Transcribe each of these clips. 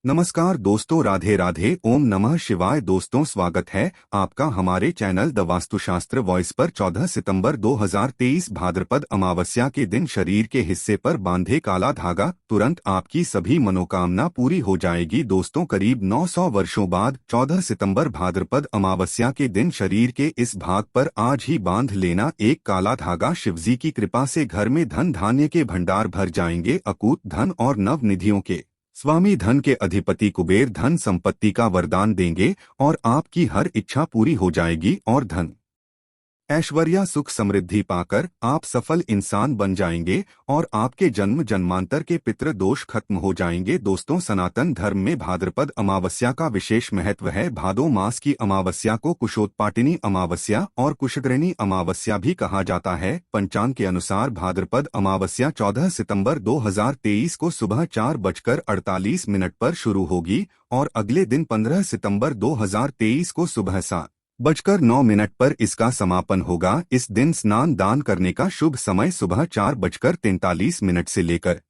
नमस्कार दोस्तों, राधे राधे, ओम नमः शिवाय। दोस्तों, स्वागत है आपका हमारे चैनल द वास्तुशास्त्र वॉइस पर। 14 सितंबर 2023 भाद्रपद अमावस्या के दिन शरीर के हिस्से पर बांधे काला धागा, तुरंत आपकी सभी मनोकामना पूरी हो जाएगी। दोस्तों, करीब 900 वर्षों बाद 14 सितंबर भाद्रपद अमावस्या के दिन शरीर के इस भाग पर आज ही बांध लेना एक काला धागा। शिवजी की कृपा से घर में धन धान्य के भंडार भर जाएंगे। अकूत धन और नव निधियों के स्वामी, धन के अधिपति कुबेर धन संपत्ति का वरदान देंगे और आपकी हर इच्छा पूरी हो जाएगी और धन ऐश्वर्या सुख समृद्धि पाकर आप सफल इंसान बन जाएंगे और आपके जन्म जन्मांतर के पितृ दोष खत्म हो जाएंगे। दोस्तों, सनातन धर्म में भाद्रपद अमावस्या का विशेष महत्व है। भादो मास की अमावस्या को कुशोत्पाटिनी अमावस्या और कुशग्रहणी अमावस्या भी कहा जाता है। पंचांग के अनुसार भाद्रपद अमावस्या 14 सितंबर 2023 को सुबह 4:48 पर शुरू होगी और अगले दिन 15 सितंबर 2023 को सुबह 7:09 पर इसका समापन होगा। इस दिन स्नान दान करने का शुभ समय सुबह 4:43 से लेकर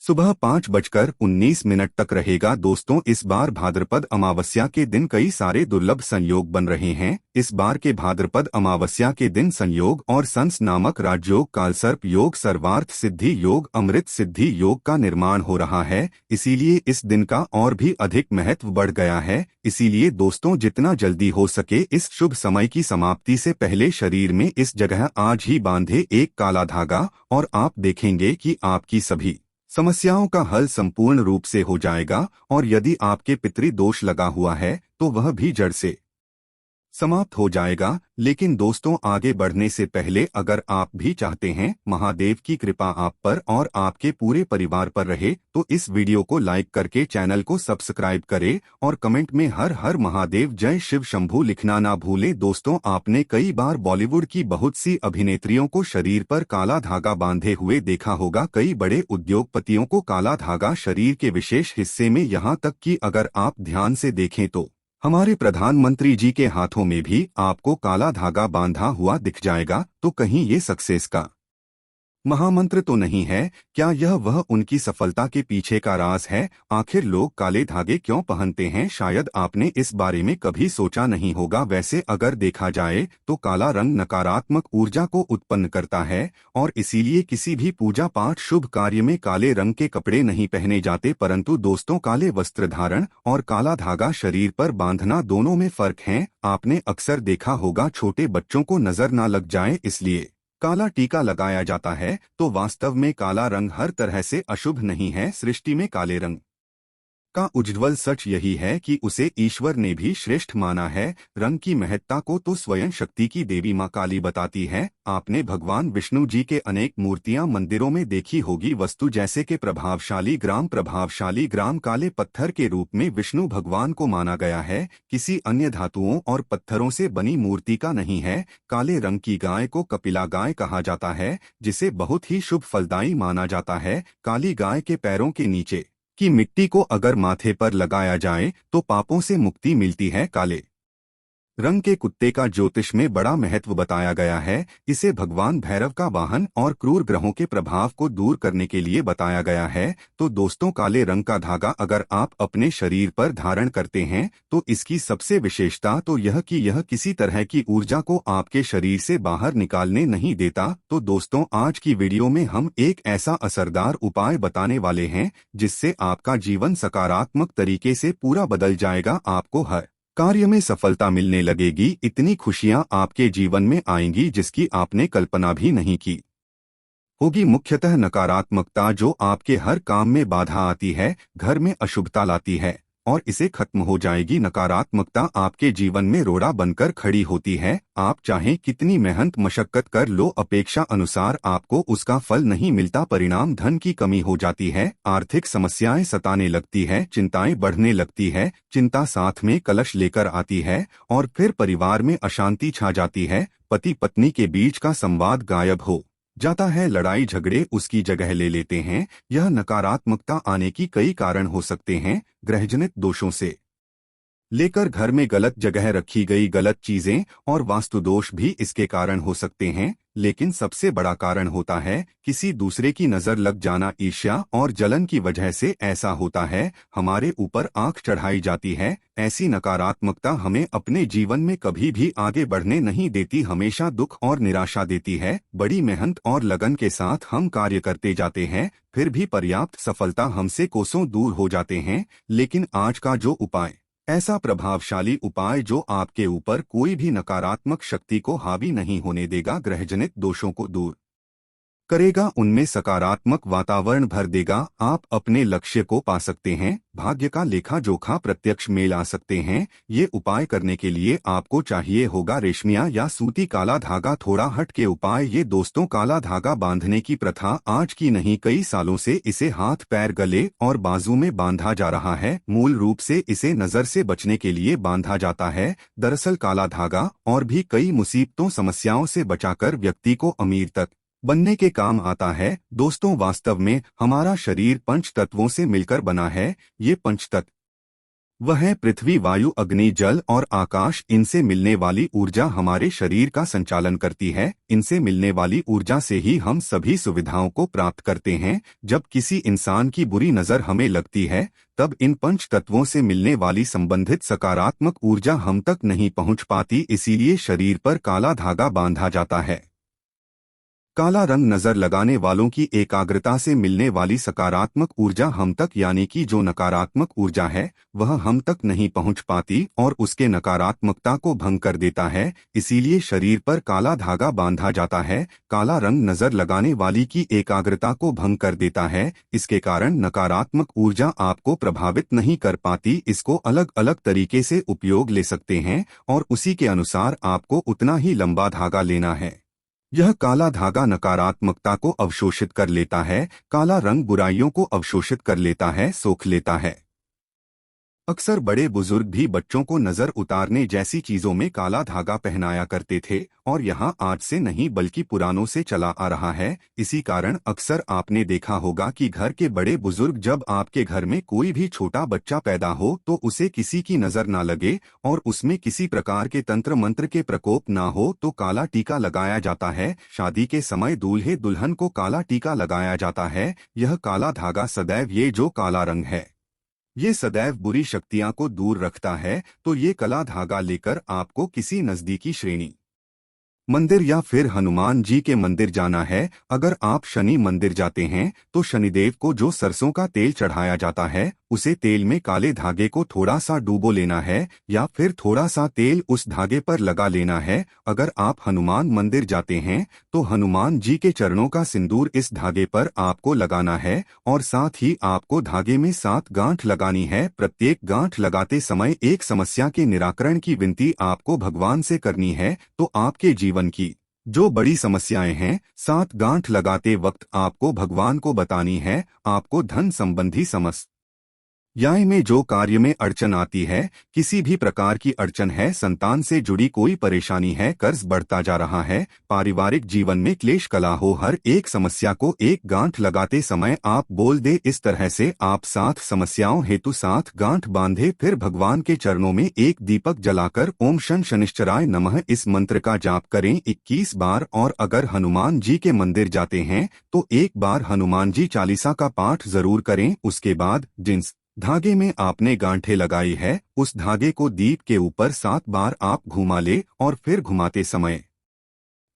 सुबह 5:19 तक रहेगा। दोस्तों, इस बार भाद्रपद अमावस्या के दिन कई सारे दुर्लभ संयोग बन रहे हैं। इस बार के भाद्रपद अमावस्या के दिन संयोग और संस नामक राजयोग, कालसर्प योग, सर्वार्थ सिद्धि योग, अमृत सिद्धि योग का निर्माण हो रहा है। इसीलिए इस दिन का और भी अधिक महत्व बढ़ गया है। इसीलिए दोस्तों, जितना जल्दी हो सके इस शुभ समय की समाप्ति से पहले शरीर में इस जगह आज ही बांधे एक काला धागा और आप देखेंगे कि आपकी सभी समस्याओं का हल संपूर्ण रूप से हो जाएगा और यदि आपके पितृ दोष लगा हुआ है तो वह भी जड़ से समाप्त हो जाएगा। लेकिन दोस्तों, आगे बढ़ने से पहले अगर आप भी चाहते हैं महादेव की कृपा आप पर और आपके पूरे परिवार पर रहे तो इस वीडियो को लाइक करके चैनल को सब्सक्राइब करें और कमेंट में हर हर महादेव जय शिव शंभू लिखना ना भूलें। दोस्तों, आपने कई बार बॉलीवुड की बहुत सी अभिनेत्रियों को शरीर पर काला धागा बांधे हुए देखा होगा। कई बड़े उद्योगपतियों को काला धागा शरीर के विशेष हिस्से में, यहाँ तक कि अगर आप ध्यान से देखें तो हमारे प्रधानमंत्री जी के हाथों में भी आपको काला धागा बांधा हुआ दिख जाएगा। तो कहीं ये सक्सेस का महामंत्र तो नहीं है? क्या यह वह उनकी सफलता के पीछे का राज है? आखिर लोग काले धागे क्यों पहनते हैं? शायद आपने इस बारे में कभी सोचा नहीं होगा। वैसे अगर देखा जाए तो काला रंग नकारात्मक ऊर्जा को उत्पन्न करता है और इसीलिए किसी भी पूजा पाठ शुभ कार्य में काले रंग के कपड़े नहीं पहने जाते। परंतु दोस्तों, काले वस्त्र धारण और काला धागा शरीर पर बांधना दोनों में फर्क है। आपने अक्सर देखा होगा छोटे बच्चों को नजर ना लग जाए इसलिए काला टीका लगाया जाता है। तो वास्तव में काला रंग हर तरह से अशुभ नहीं है। सृष्टि में काले रंग का उज्ज्वल सच यही है कि उसे ईश्वर ने भी श्रेष्ठ माना है। रंग की महत्ता को तो स्वयं शक्ति की देवी मां काली बताती है। आपने भगवान विष्णु जी के अनेक मूर्तियां मंदिरों में देखी होगी। वस्तु जैसे कि प्रभावशाली ग्राम काले पत्थर के रूप में विष्णु भगवान को माना गया है। किसी अन्य धातुओं और पत्थरों से बनी मूर्ति का नहीं है। काले रंग की गाय को कपिला गाय कहा जाता है, जिसे बहुत ही शुभ फलदायी माना जाता है। काली गाय के पैरों के नीचे की मिट्टी को अगर माथे पर लगाया जाए तो पापों से मुक्ति मिलती है। काले रंग के कुत्ते का ज्योतिष में बड़ा महत्व बताया गया है। इसे भगवान भैरव का वाहन और क्रूर ग्रहों के प्रभाव को दूर करने के लिए बताया गया है। तो दोस्तों, काले रंग का धागा अगर आप अपने शरीर पर धारण करते हैं तो इसकी सबसे विशेषता तो यह कि यह किसी तरह की ऊर्जा को आपके शरीर से बाहर निकालने नहीं देता। तो दोस्तों, आज की वीडियो में हम एक ऐसा असरदार उपाय बताने वाले हैं जिससे आपका जीवन सकारात्मक तरीके से पूरा बदल जाएगा। आपको हर कार्य में सफलता मिलने लगेगी। इतनी खुशियां आपके जीवन में आएंगी जिसकी आपने कल्पना भी नहीं की होगी। मुख्यतः नकारात्मकता जो आपके हर काम में बाधा आती है, घर में अशुभता लाती है और इसे खत्म हो जाएगी। नकारात्मकता आपके जीवन में रोड़ा बनकर खड़ी होती है। आप चाहे कितनी मेहनत मशक्कत कर लो, अपेक्षा अनुसार आपको उसका फल नहीं मिलता। परिणाम धन की कमी हो जाती है, आर्थिक समस्याएं सताने लगती है, चिंताएं बढ़ने लगती है, चिंता साथ में कलश लेकर आती है और फिर परिवार में अशांति छा जाती है। पति पत्नी के बीच का संवाद गायब हो जाता है, लड़ाई झगड़े उसकी जगह ले लेते हैं। यह नकारात्मकता आने की कई कारण हो सकते हैं। ग्रहजनित दोषों से लेकर घर में गलत जगह रखी गई गलत चीजें और वास्तु दोष भी इसके कारण हो सकते हैं। लेकिन सबसे बड़ा कारण होता है किसी दूसरे की नजर लग जाना। ईर्ष्या और जलन की वजह से ऐसा होता है, हमारे ऊपर आंख चढ़ाई जाती है। ऐसी नकारात्मकता हमें अपने जीवन में कभी भी आगे बढ़ने नहीं देती, हमेशा दुख और निराशा देती है। बड़ी मेहनत और लगन के साथ हम कार्य करते जाते हैं, फिर भी पर्याप्त सफलता हमसे कोसों दूर हो जाते हैं। लेकिन आज का जो उपाय, ऐसा प्रभावशाली उपाय जो आपके ऊपर कोई भी नकारात्मक शक्ति को हावी नहीं होने देगा, ग्रहजनित दोषों को दूर करेगा, उनमें सकारात्मक वातावरण भर देगा, आप अपने लक्ष्य को पा सकते हैं, भाग्य का लेखा जोखा प्रत्यक्ष मेल आ सकते हैं। ये उपाय करने के लिए आपको चाहिए होगा रेशमिया या सूती काला धागा। थोड़ा हट के उपाय ये दोस्तों, काला धागा बांधने की प्रथा आज की नहीं, कई सालों से इसे हाथ पैर गले और बाजू में बांधा जा रहा है। मूल रूप से इसे नजर से बचने के लिए बांधा जाता है। दरअसल काला धागा और भी कई मुसीबतों समस्याओं से बचाकर व्यक्ति को अमीर तक बनने के काम आता है। दोस्तों, वास्तव में हमारा शरीर पंच तत्वों से मिलकर बना है। ये पंच तत्व वह है पृथ्वी, वायु, अग्नि, जल और आकाश। इनसे मिलने वाली ऊर्जा हमारे शरीर का संचालन करती है। इनसे मिलने वाली ऊर्जा से ही हम सभी सुविधाओं को प्राप्त करते हैं। जब किसी इंसान की बुरी नजर हमें लगती है, तब इन पंच तत्वों से मिलने वाली संबंधित सकारात्मक ऊर्जा हम तक नहीं पहुंच पाती, इसीलिए शरीर पर काला धागा बांधा जाता है। काला रंग नजर लगाने वालों की एकाग्रता से मिलने वाली सकारात्मक ऊर्जा हम तक, यानी कि जो नकारात्मक ऊर्जा है वह हम तक नहीं पहुंच पाती और उसके नकारात्मकता को भंग कर देता है। इसीलिए शरीर पर काला धागा बांधा जाता है। काला रंग नजर लगाने वाली की एकाग्रता को भंग कर देता है। इसके कारण नकारात्मक ऊर्जा आपको प्रभावित नहीं कर पाती। इसको अलग अलग तरीके से उपयोग ले सकते हैं और उसी के अनुसार आपको उतना ही लंबा धागा लेना है। यह काला धागा नकारात्मकता को अवशोषित कर लेता है। काला रंग बुराइयों को अवशोषित कर लेता है, सोख लेता है। अक्सर बड़े बुजुर्ग भी बच्चों को नजर उतारने जैसी चीजों में काला धागा पहनाया करते थे और यहाँ आज से नहीं बल्कि पुरानों से चला आ रहा है। इसी कारण अक्सर आपने देखा होगा कि घर के बड़े बुजुर्ग, जब आपके घर में कोई भी छोटा बच्चा पैदा हो तो उसे किसी की नजर ना लगे और उसमें किसी प्रकार के तंत्र मंत्र के प्रकोप ना हो तो काला टीका लगाया जाता है। शादी के समय दूल्हे दुल्हन को काला टीका लगाया जाता है। यह काला धागा सदैव, ये जो काला रंग है ये सदैव बुरी शक्तियां को दूर रखता है। तो ये काला धागा लेकर आपको किसी नजदीकी श्रेणी मंदिर या फिर हनुमान जी के मंदिर जाना है। अगर आप शनि मंदिर जाते हैं तो शनिदेव को जो सरसों का तेल चढ़ाया जाता है उसे तेल में काले धागे को थोड़ा सा डूबो लेना है या फिर थोड़ा सा तेल उस धागे पर लगा लेना है। अगर आप हनुमान मंदिर जाते हैं तो हनुमान जी के चरणों का सिंदूर इस धागे पर आपको लगाना है और साथ ही आपको धागे में 7 गांठ लगानी है। प्रत्येक गांठ लगाते समय एक समस्या के निराकरण की विनती आपको भगवान से करनी है। तो आपके जीवन की जो बड़ी समस्याएं हैं 7 गांठ लगाते वक्त आपको भगवान को बतानी है। आपको धन संबंधी समस्या में जो कार्य में अड़चन आती है, किसी भी प्रकार की अड़चन है, संतान से जुड़ी कोई परेशानी है, कर्ज बढ़ता जा रहा है, पारिवारिक जीवन में क्लेश कला हो, हर एक समस्या को एक गांठ लगाते समय आप बोल दे इस तरह से। आप 7 समस्याओं हेतु 7 गांठ बांधे, फिर भगवान के चरणों में एक दीपक जलाकर ओम शन शनिश्चराय नमः इस मंत्र का जाप करें 21 बार। और अगर हनुमान जी के मंदिर जाते हैं तो एक बार हनुमान जी चालीसा का पाठ जरूर करें। उसके बाद जिस धागे में आपने गांठें लगाई है उस धागे को दीप के ऊपर 7 बार आप घुमा ले और फिर घुमाते समय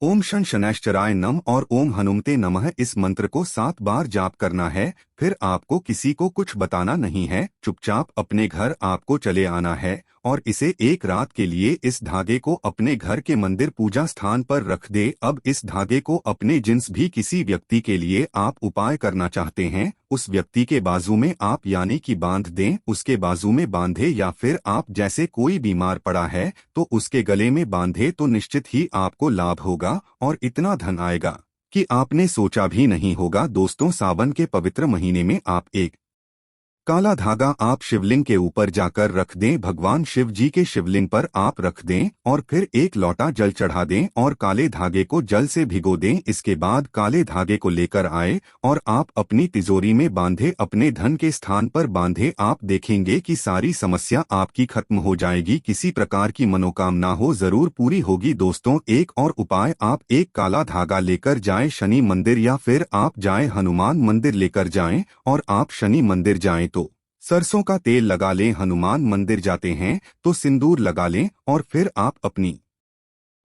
ओम शन शनैश्चराय नम और ओम हनुमते नमः इस मंत्र को 7 बार जाप करना है। फिर आपको किसी को कुछ बताना नहीं है, चुपचाप अपने घर आपको चले आना है और इसे एक रात के लिए इस धागे को अपने घर के मंदिर पूजा स्थान पर रख दे। अब इस धागे को अपने जिन्स भी किसी व्यक्ति के लिए आप उपाय करना चाहते हैं उस व्यक्ति के बाजू में आप यानी कि बांध दें, उसके बाजू में बांधे या फिर आप जैसे कोई बीमार पड़ा है तो उसके गले में बांधे तो निश्चित ही आपको लाभ होगा और इतना धन आएगा कि आपने सोचा भी नहीं होगा। दोस्तों, सावन के पवित्र महीने में आप एक काला धागा आप शिवलिंग के ऊपर जाकर रख दें, भगवान शिव जी के शिवलिंग पर आप रख दें और फिर एक लोटा जल चढ़ा दें और काले धागे को जल से भिगो दें। इसके बाद काले धागे को लेकर आए और आप अपनी तिजोरी में बांधे, अपने धन के स्थान पर बांधे। आप देखेंगे कि सारी समस्या आपकी खत्म हो जाएगी, किसी प्रकार की मनोकामना हो जरूर पूरी होगी। दोस्तों, एक और उपाय, आप एक काला धागा लेकर जाएं शनि मंदिर या फिर आप जाएं हनुमान मंदिर लेकर जाएं और आप शनि मंदिर जाएं तो सरसों का तेल लगा लें, हनुमान मंदिर जाते हैं तो सिंदूर लगा लें और फिर आप अपनी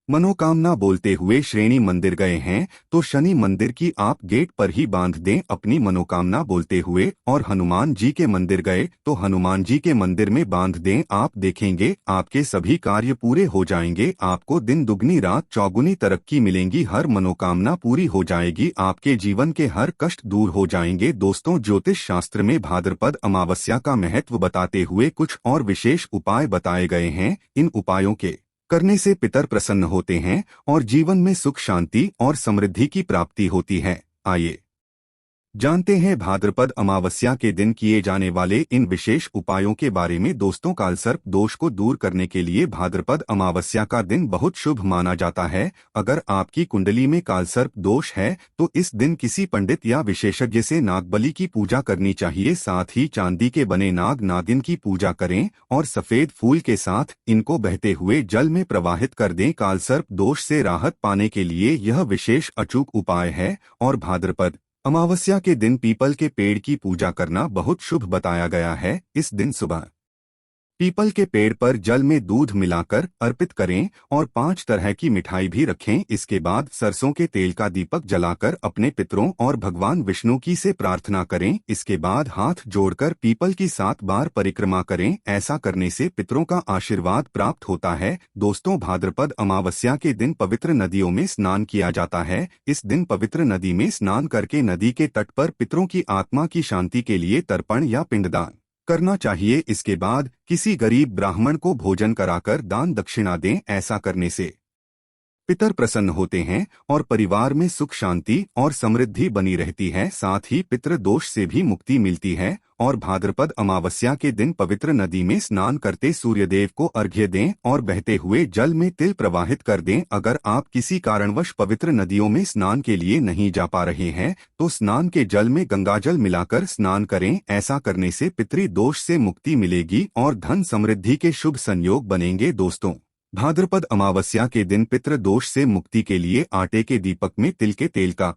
मनोकामना बोलते हुए श्रेणी मंदिर गए हैं तो शनि मंदिर की आप गेट पर ही बांध दें अपनी मनोकामना बोलते हुए, और हनुमान जी के मंदिर गए तो हनुमान जी के मंदिर में बांध दें। आप देखेंगे आपके सभी कार्य पूरे हो जाएंगे, आपको दिन दुगनी रात चौगुनी तरक्की मिलेंगी, हर मनोकामना पूरी हो जाएगी, आपके जीवन के हर कष्ट दूर हो जाएंगे। दोस्तों, ज्योतिष शास्त्र में भाद्रपद अमावस्या का महत्व बताते हुए कुछ और विशेष उपाय बताए गए हैं। इन उपायों के करने से पितर प्रसन्न होते हैं और जीवन में सुख शांति और समृद्धि की प्राप्ति होती है। आइए जानते हैं भाद्रपद अमावस्या के दिन किए जाने वाले इन विशेष उपायों के बारे में। दोस्तों, कालसर्प दोष को दूर करने के लिए भाद्रपद अमावस्या का दिन बहुत शुभ माना जाता है। अगर आपकी कुंडली में कालसर्प दोष है तो इस दिन किसी पंडित या विशेषज्ञ से नागबलि की पूजा करनी चाहिए। साथ ही चांदी के बने नाग नागिन की पूजा करें और सफेद फूल के साथ इनको बहते हुए जल में प्रवाहित कर दें। कालसर्प दोष से राहत पाने के लिए यह विशेष अचूक उपाय है। और भाद्रपद अमावस्या के दिन पीपल के पेड़ की पूजा करना बहुत शुभ बताया गया है। इस दिन सुबह पीपल के पेड़ पर जल में दूध मिलाकर अर्पित करें और 5 तरह की मिठाई भी रखें। इसके बाद सरसों के तेल का दीपक जलाकर अपने पितरों और भगवान विष्णु की से प्रार्थना करें। इसके बाद हाथ जोड़कर पीपल की 7 बार परिक्रमा करें। ऐसा करने से पितरों का आशीर्वाद प्राप्त होता है। दोस्तों, भाद्रपद अमावस्या के दिन पवित्र नदियों में स्नान किया जाता है। इस दिन पवित्र नदी में स्नान करके नदी के तट पर पितरों की आत्मा की शांति के लिए तर्पण या पिंडदान करना चाहिए। इसके बाद किसी गरीब ब्राह्मण को भोजन कराकर दान दक्षिणा दें। ऐसा करने से पितर प्रसन्न होते हैं और परिवार में सुख शांति और समृद्धि बनी रहती है। साथ ही पितृ दोष से भी मुक्ति मिलती है। और भाद्रपद अमावस्या के दिन पवित्र नदी में स्नान करते सूर्यदेव को अर्घ्य दें और बहते हुए जल में तिल प्रवाहित कर दें। अगर आप किसी कारणवश पवित्र नदियों में स्नान के लिए नहीं जा पा रहे हैं तो स्नान के जल में गंगाजल मिलाकर स्नान करें। ऐसा करने से पितृ दोष से मुक्ति मिलेगी और धन समृद्धि के शुभ संयोग बनेंगे। दोस्तों, भाद्रपद अमावस्या के दिन पितृ दोष से मुक्ति के लिए आटे के दीपक में तिल के तेल का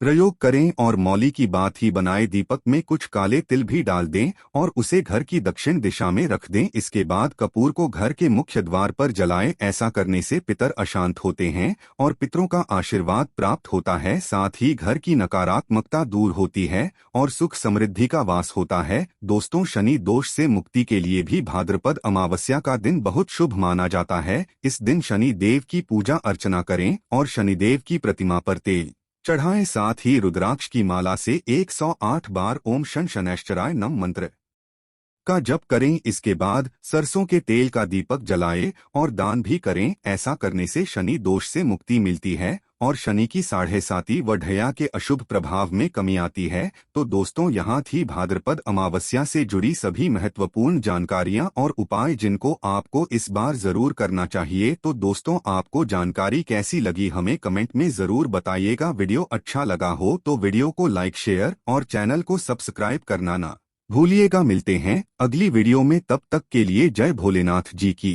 प्रयोग करें और मौली की बात ही बनाए दीपक में कुछ काले तिल भी डाल दें और उसे घर की दक्षिण दिशा में रख दें। इसके बाद कपूर को घर के मुख्य द्वार पर जलाएं। ऐसा करने से पितर अशांत होते हैं और पितरों का आशीर्वाद प्राप्त होता है। साथ ही घर की नकारात्मकता दूर होती है और सुख समृद्धि का वास होता है। दोस्तों, शनि दोष से मुक्ति के लिए भी भाद्रपद अमावस्या का दिन बहुत शुभ माना जाता है। इस दिन शनि देव की पूजा अर्चना करें और शनिदेव की प्रतिमा पर तेल चढ़ाएं। साथ ही रुद्राक्ष की माला से 108 बार ओम शन शनैश्चराय नम मंत्र का जप करें। इसके बाद सरसों के तेल का दीपक जलाएं और दान भी करें। ऐसा करने से शनि दोष से मुक्ति मिलती है और शनि की 7.5 वढैया के अशुभ प्रभाव में कमी आती है। तो दोस्तों, यहाँ थी भाद्रपद अमावस्या से जुड़ी सभी महत्वपूर्ण जानकारियाँ और उपाय जिनको आपको इस बार जरूर करना चाहिए। तो दोस्तों, आपको जानकारी कैसी लगी हमें कमेंट में जरूर बताइएगा। वीडियो अच्छा लगा हो तो वीडियो को लाइक शेयर और चैनल को सब्सक्राइब करना ना भूलिएगा। मिलते हैं अगली वीडियो में, तब तक के लिए जय भोलेनाथ जी की।